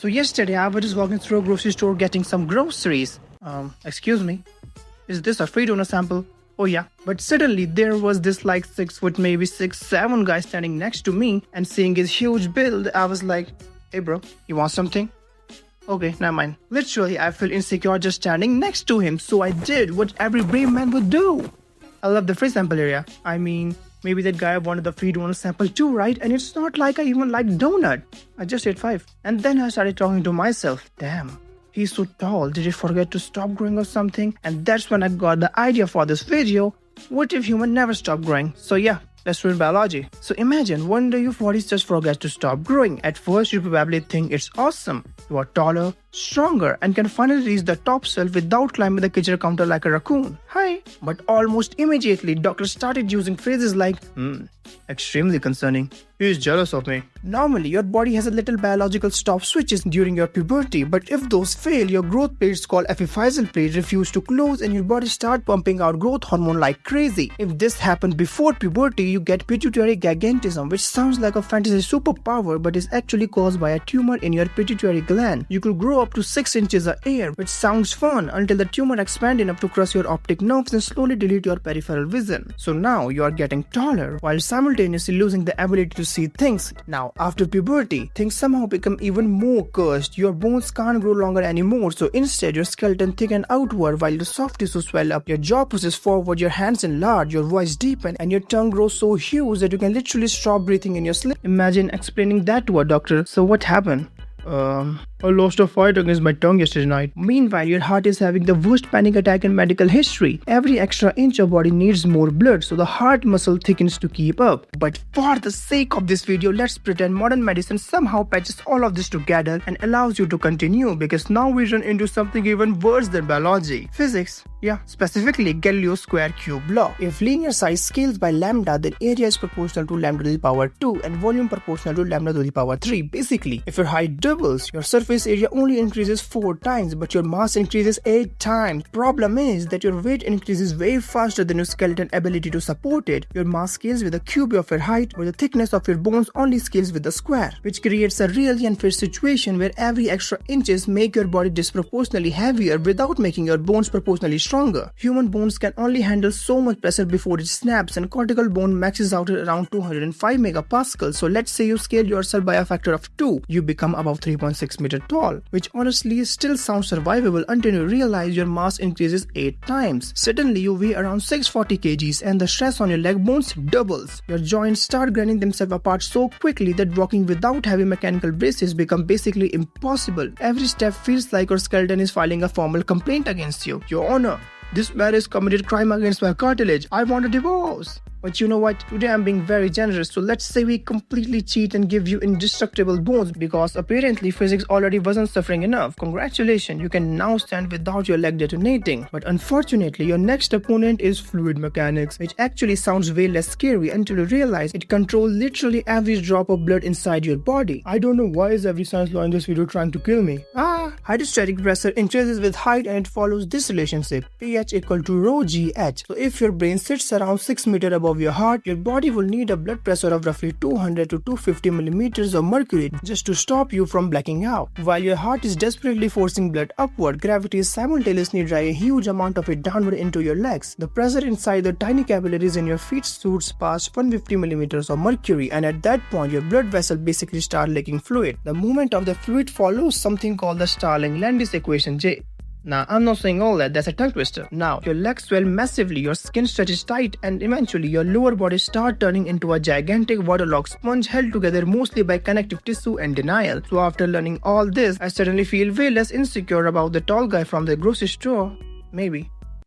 So yesterday I was just walking through a grocery store getting some groceries. Excuse me, is this a free donor sample? Oh yeah. But suddenly there was this like 6 foot, maybe 6'7" guy standing next to me, and seeing his huge build, I was like, hey bro, you want something? Okay, never mind. Literally, I felt insecure just standing next to him, so I did what every brave man would do. I love the free sample area. I mean, maybe that guy wanted the free donut sample too, right? And it's not like I even like donut. I just ate 5. And then I started talking to myself. Damn, he's so tall. Did he forget to stop growing or something? And that's when I got the idea for this video. What if human never stop growing? So yeah, let's read biology. So imagine one day your body just forgets to stop growing. At first you probably think it's awesome. You are taller, stronger, and can finally reach the top shelf without climbing the kitchen counter like a raccoon. Hi! But almost immediately, doctors started using phrases like, extremely concerning. He is jealous of me. Normally, your body has a little biological stop switches during your puberty, but if those fail, your growth plates called epiphyseal plate refuse to close and your body start pumping out growth hormone like crazy. If this happened before puberty, you get pituitary gigantism, which sounds like a fantasy superpower but is actually caused by a tumor in your pituitary gland. You could grow up to 6 inches a year, which sounds fun until the tumor expands enough to crush your optic nerves and slowly delete your peripheral vision. So now you are getting taller while simultaneously losing the ability to see things. Now after puberty, things somehow become even more cursed. Your bones can't grow longer anymore, so instead your skeleton thickens outward while your soft tissue swell up, your jaw pushes forward, your hands enlarge, your voice deepens, and your tongue grows so huge that you can literally stop breathing in your sleep. Imagine explaining that to a doctor. So what happened? I lost a fight against my tongue yesterday night. Meanwhile, your heart is having the worst panic attack in medical history. Every extra inch of body needs more blood, so the heart muscle thickens to keep up. But for the sake of this video, let's pretend modern medicine somehow patches all of this together and allows you to continue, because now we run into something even worse than biology. Physics. Yeah, specifically Galileo's square cube law. If linear size scales by lambda, then area is proportional to lambda to the power 2 and volume proportional to lambda to the power 3. Basically, if your height doubles, your surface area only increases 4 times, but your mass increases 8 times. Problem is that your weight increases way faster than your skeleton ability to support it. Your mass scales with the cube of your height, but the thickness of your bones only scales with the square, which creates a really unfair situation where every extra inches make your body disproportionately heavier without making your bones proportionally stronger. Human bones can only handle so much pressure before it snaps, and cortical bone maxes out at around 205 megapascals. So let's say you scale yourself by a factor of 2. You become about 3.6 meters tall, which honestly still sounds survivable until you realize your mass increases 8 times. Suddenly you weigh around 640 kgs and the stress on your leg bones doubles. Your joints start grinding themselves apart so quickly that walking without heavy mechanical braces become basically impossible. Every step feels like your skeleton is filing a formal complaint against you. Your Honor, this man has committed crime against my cartilage. I want a divorce. But you know what? Today I'm being very generous, so let's say we completely cheat and give you indestructible bones, because apparently physics already wasn't suffering enough. Congratulations, you can now stand without your leg detonating. But unfortunately, your next opponent is fluid mechanics, which actually sounds way less scary until you realize it controls literally every drop of blood inside your body. I don't know why is every science law in this video trying to kill me. Hydrostatic pressure increases with height and it follows this relationship, pH equal to rho GH. So if your brain sits around 6 meters above your heart, your body will need a blood pressure of roughly 200 to 250 millimeters of mercury just to stop you from blacking out. While your heart is desperately forcing blood upward, gravity is simultaneously drawing a huge amount of it downward into your legs. The pressure inside the tiny capillaries in your feet shoots past 150 millimeters of mercury, and at that point your blood vessel basically start leaking fluid. The movement of the fluid follows something called the Starling-Landis equation J. Now, I'm not saying all that, that's a tongue twister. Now, your legs swell massively, your skin stretches tight, and eventually your lower body starts turning into a gigantic waterlogged sponge held together mostly by connective tissue and denial. So after learning all this, I suddenly feel way less insecure about the tall guy from the grocery store. Maybe.